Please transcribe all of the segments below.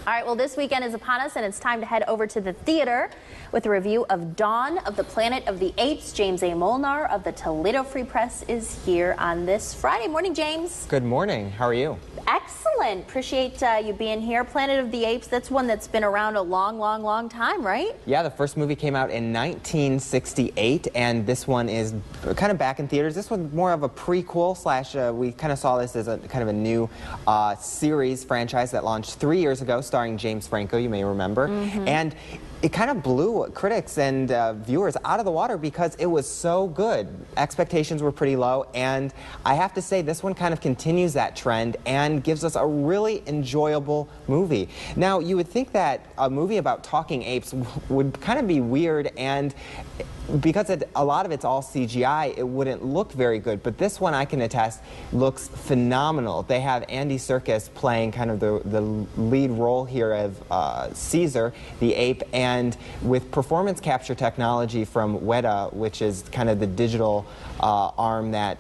All right, well, this weekend is upon us, and it's time to head over to the theater with a review of Dawn of the Planet of the Apes. James A. Molnar of the Toledo Free Press is here on this Friday. Morning, James. Good morning. How are you? Excellent. Appreciate you being here. Planet of the Apes, that's one that's been around a long time, right? Yeah, the first movie came out in 1968, and this one is kind of back in theaters. This one's more of a prequel slash, we kind of saw this as a kind of a new series franchise that launched 3 years ago, starring James Franco, you may remember. And it kind of blew critics and viewers out of the water because it was so good. Expectations were pretty low, and I have to say this one kind of continues that trend and gives us a really enjoyable movie. Now, you would think that a movie about talking apes would kind of be weird, and because a lot of it's all CGI, it wouldn't look very good, but this one, I can attest, looks phenomenal. They have Andy Serkis playing kind of the lead role here of Caesar, the ape, and with performance capture technology from Weta, which is kind of the digital arm that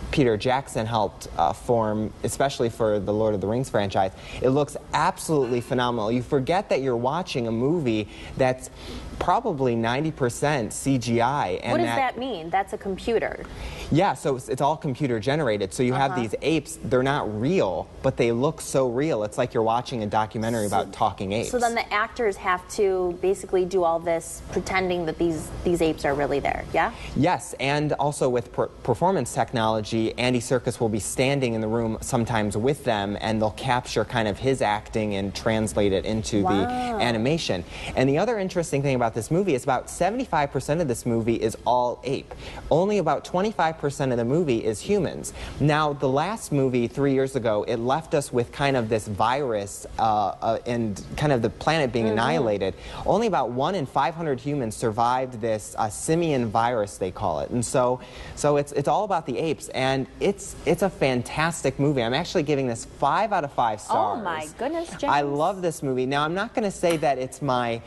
Peter Jackson helped form, especially for the Lord of the Rings franchise. It looks absolutely phenomenal. You forget that you're watching a movie that's probably 90% CGI. And what does that mean? That's a computer. Yeah, so it's all computer generated. So you have these apes, they're not real, but they look so real. It's like you're watching a documentary about talking apes. So then the actors have to basically do all this pretending that these apes are really there, yeah? Yes, and also with performance technology, Andy Serkis will be standing in the room sometimes with them, and they'll capture kind of his acting and translate it into the animation. And the other interesting thing about this movie is about 75% of this movie is all ape. Only about 25% of the movie is humans. Now, the last movie 3 years ago, it left us with kind of this virus and kind of the planet being annihilated. Only about 1 in 500 humans survived this simian virus, they call it. And so it's all about the apes, and it's a fantastic movie. I'm actually giving this 5 out of 5 stars. Oh my goodness, James. I love this movie. Now, I'm not going to say that it's my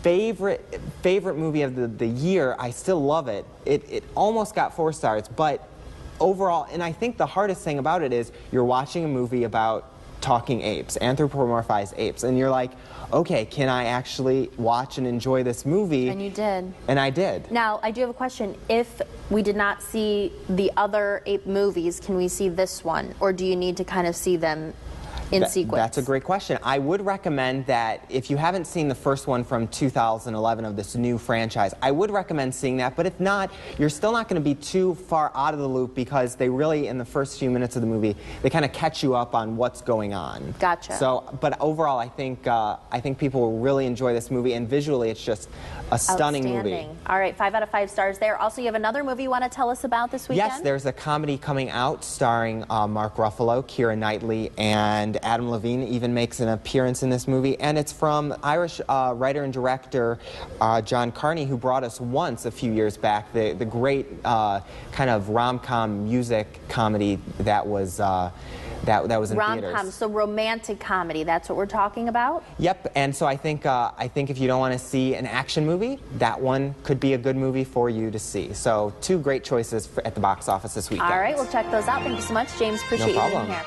favorite movie of the year. I still love it. It almost got 4 stars, but overall, and I think the hardest thing about it is you're watching a movie about talking apes, anthropomorphized apes, and you're like, okay, can I actually watch and enjoy this movie? And you did. And I did. Now, I do have a question. If we did not see the other ape movies, can we see this one? Or do you need to kind of see them in sequence? That's a great question. I would recommend that if you haven't seen the first one from 2011 of this new franchise, I would recommend seeing that. But if not, you're still not going to be too far out of the loop because they really, in the first few minutes of the movie, they kind of catch you up on what's going on. Gotcha. So, but overall, I think people will really enjoy this movie, and visually, it's just a stunning movie. All right, 5 out of 5 stars there. Also, you have another movie you want to tell us about this weekend? Yes, there's a comedy coming out starring Mark Ruffalo, Keira Knightley, and Adam Levine even makes an appearance in this movie, and it's from Irish writer and director John Carney, who brought us Once a few years back, the great kind of rom-com music comedy that was in theaters. So romantic comedy, that's what we're talking about? Yep, and so I think if you don't want to see an action movie, that one could be a good movie for you to see. So 2 great choices at the box office this weekend. All right, we'll check those out. Thank you so much, James. Appreciate you being here.